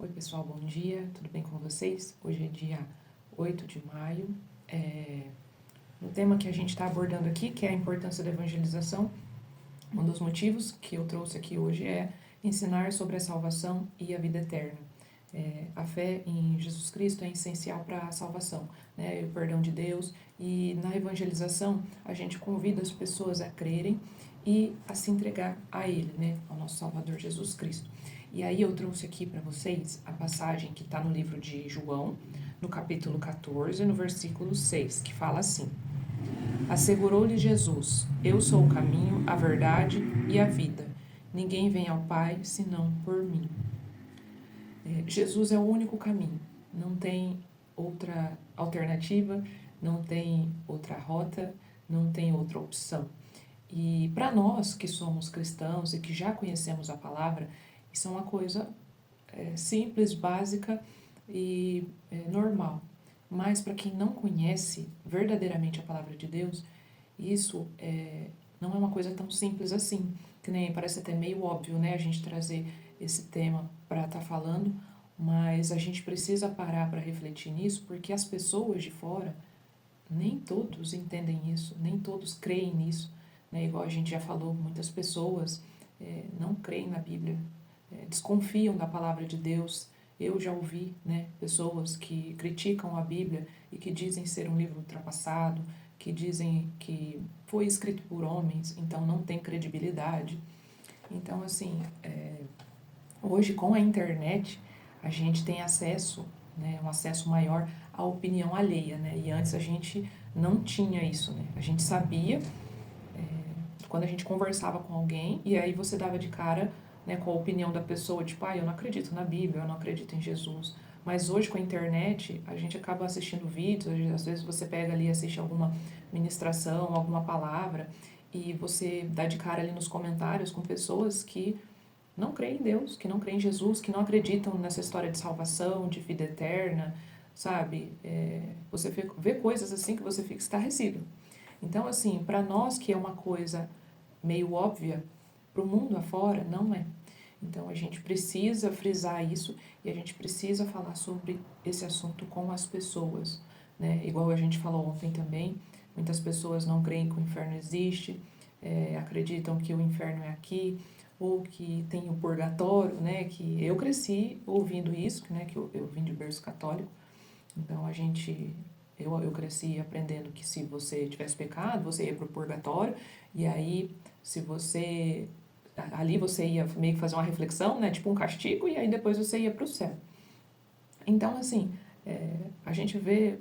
Oi pessoal, bom dia, tudo bem com vocês? Hoje é dia 8 de maio. O tema que a gente está abordando aqui, que é a importância da evangelização, um dos motivos que eu trouxe aqui hoje é ensinar sobre a salvação e a vida eterna. A fé em Jesus Cristo é essencial para a salvação, né, e o perdão de Deus, e na evangelização a gente convida as pessoas a crerem e a se entregar a Ele, né, ao nosso Salvador Jesus Cristo. E aí eu trouxe aqui para vocês a passagem que está no livro de João, no capítulo 14, no versículo 6, que fala assim: Assegurou-lhe Jesus: Eu sou o caminho, a verdade e a vida. Ninguém vem ao Pai senão por mim. Jesus é o único caminho. Não tem outra alternativa, não tem outra rota, não tem outra opção. E para nós que somos cristãos e que já conhecemos a palavra, isso é uma coisa simples, básica e normal. Mas para quem não conhece verdadeiramente a palavra de Deus, isso não é uma coisa tão simples assim, que nem parece até meio óbvio, né, a gente trazer esse tema para estar falando, mas a gente precisa parar para refletir nisso, porque as pessoas de fora, nem todos entendem isso, nem todos creem nisso, né, igual a gente já falou, muitas pessoas não creem na Bíblia, desconfiam da palavra de Deus. Eu já ouvi, né, pessoas que criticam a Bíblia e que dizem ser um livro ultrapassado, que dizem que foi escrito por homens, então não tem credibilidade. Então, assim, hoje com a internet a gente tem acesso, né, um acesso maior à opinião alheia, né, e antes a gente não tinha isso, né, a gente sabia quando a gente conversava com alguém e aí você dava de cara, né, com a opinião da pessoa, tipo, eu não acredito na Bíblia, eu não acredito em Jesus. Mas hoje com a internet, a gente acaba assistindo vídeos, às vezes você pega ali e assiste alguma ministração, alguma palavra, e você dá de cara ali nos comentários com pessoas que não creem em Deus, que não creem em Jesus, que não acreditam nessa história de salvação, de vida eterna, sabe? Você vê coisas assim que você fica estarrecido. Então, assim, para nós que é uma coisa meio óbvia, para o mundo afora, não é. Então, a gente precisa frisar isso e a gente precisa falar sobre esse assunto com as pessoas, né? Igual a gente falou ontem também, muitas pessoas não creem que o inferno existe, acreditam que o inferno é aqui, ou que tem o purgatório, né? Que eu cresci ouvindo isso, né? Que eu vim de berço católico, então eu cresci aprendendo que se você tivesse pecado, você ia para o purgatório, e aí se você ali você ia meio que fazer uma reflexão, né, tipo um castigo, e aí depois você ia para o céu. Então, assim, a gente vê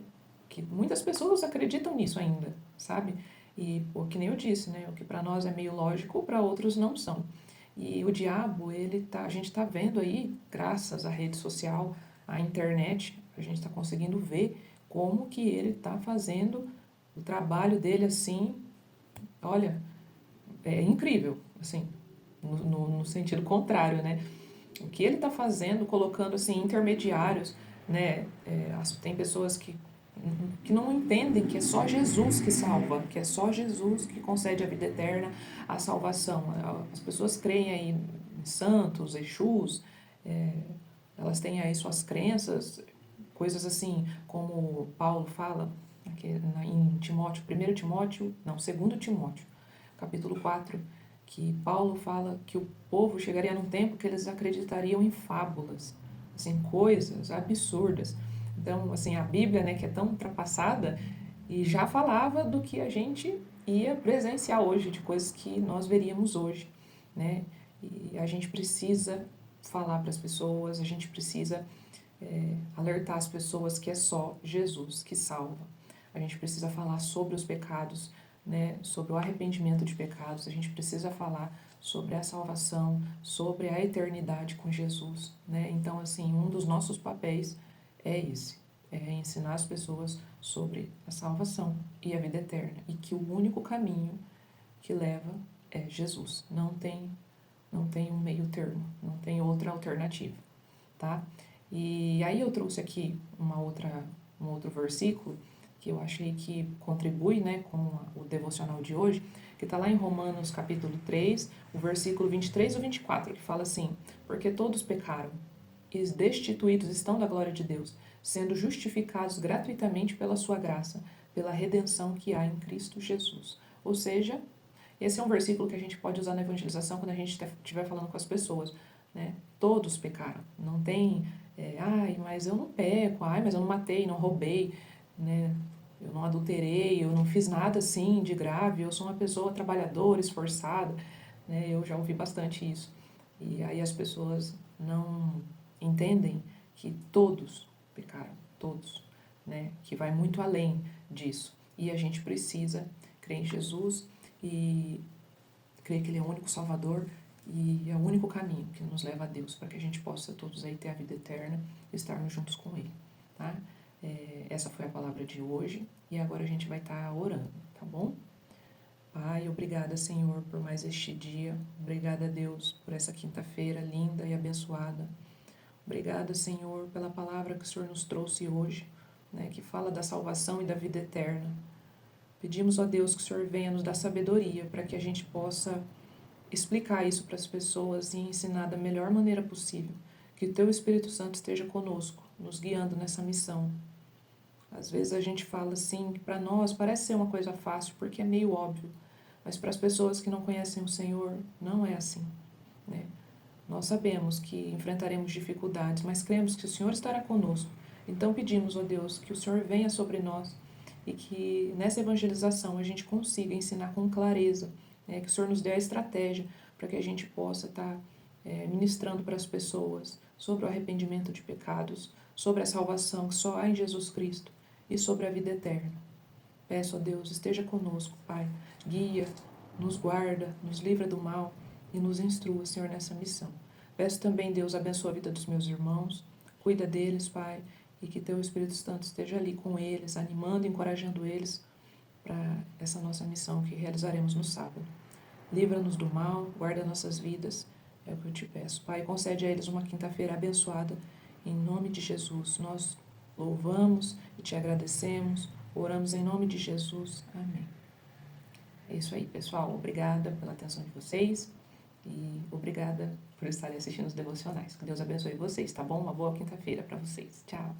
que muitas pessoas acreditam nisso ainda, sabe? E, pô, que nem eu disse, né, o que para nós é meio lógico, para outros não são. E o diabo, a gente está vendo aí, graças à rede social, à internet, a gente está conseguindo ver como que ele está fazendo o trabalho dele assim, olha, é incrível, assim, no sentido contrário, né? O que ele está fazendo, colocando assim intermediários, né? Tem pessoas que não entendem que é só Jesus que salva, que é só Jesus que concede a vida eterna, a salvação. As pessoas creem aí em santos, Exus, elas têm aí suas crenças, coisas assim, como Paulo fala aqui em Timóteo, 2 Timóteo, capítulo 4, que Paulo fala que o povo chegaria num tempo que eles acreditariam em fábulas, assim, coisas absurdas. Então, assim, a Bíblia, né, que é tão ultrapassada, e já falava do que a gente ia presenciar hoje, de coisas que nós veríamos hoje, né? E a gente precisa falar para as pessoas, a gente precisa alertar as pessoas que é só Jesus que salva. A gente precisa falar sobre os pecados, né, sobre o arrependimento de pecados, a gente precisa falar sobre a salvação, sobre a eternidade com Jesus, né? Então, assim, um dos nossos papéis é esse, é ensinar as pessoas sobre a salvação e a vida eterna, e que o único caminho que leva é Jesus. Não tem um meio termo, não tem outra alternativa, tá? E aí eu trouxe aqui um outro versículo que eu achei que contribui, né, com o devocional de hoje, que está lá em Romanos capítulo 3, o versículo 23 ou 24, que fala assim: porque todos pecaram e destituídos estão da glória de Deus, sendo justificados gratuitamente pela sua graça, pela redenção que há em Cristo Jesus. Ou seja, esse é um versículo que a gente pode usar na evangelização quando a gente estiver falando com as pessoas, né? Todos pecaram. Não tem, ai, mas eu não peco, ai, mas eu não matei, não roubei, né? Eu não adulterei, eu não fiz nada assim de grave, eu sou uma pessoa trabalhadora, esforçada, né? Eu já ouvi bastante isso. E aí as pessoas não entendem que todos pecaram, todos, né? Que vai muito além disso. E a gente precisa crer em Jesus e crer que Ele é o único Salvador e é o único caminho que nos leva a Deus, para que a gente possa todos aí ter a vida eterna e estarmos juntos com Ele, tá? Essa foi a palavra de hoje e agora a gente vai estar orando, tá bom? Pai, obrigada, Senhor, por mais este dia. Obrigada, Deus, por essa quinta-feira linda e abençoada. Obrigada, Senhor, pela palavra que o Senhor nos trouxe hoje, né, que fala da salvação e da vida eterna. Pedimos, ó Deus, que o Senhor venha nos dar sabedoria para que a gente possa explicar isso para as pessoas e ensinar da melhor maneira possível. Que o Teu Espírito Santo esteja conosco, nos guiando nessa missão. Às vezes a gente fala assim, que para nós parece ser uma coisa fácil, porque é meio óbvio, mas para as pessoas que não conhecem o Senhor, não é assim, né? Nós sabemos que enfrentaremos dificuldades, mas cremos que o Senhor estará conosco. Então pedimos, ó Deus, que o Senhor venha sobre nós e que nessa evangelização a gente consiga ensinar com clareza, né, que o Senhor nos dê a estratégia para que a gente possa estar ministrando para as pessoas sobre o arrependimento de pecados, sobre a salvação que só há em Jesus Cristo e sobre a vida eterna. Peço a Deus, esteja conosco, Pai, guia, nos guarda, nos livra do mal e nos instrua, Senhor, nessa missão. Peço também, Deus, abençoa a vida dos meus irmãos, cuida deles, Pai, e que Teu Espírito Santo esteja ali com eles, animando e encorajando eles para essa nossa missão que realizaremos no sábado. Livra-nos do mal, guarda nossas vidas, é o que eu te peço. Pai, concede a eles uma quinta-feira abençoada, em nome de Jesus. Nós louvamos e te agradecemos, oramos em nome de Jesus. Amém. É isso aí, pessoal. Obrigada pela atenção de vocês e obrigada por estarem assistindo os devocionais. Que Deus abençoe vocês, tá bom? Uma boa quinta-feira para vocês. Tchau.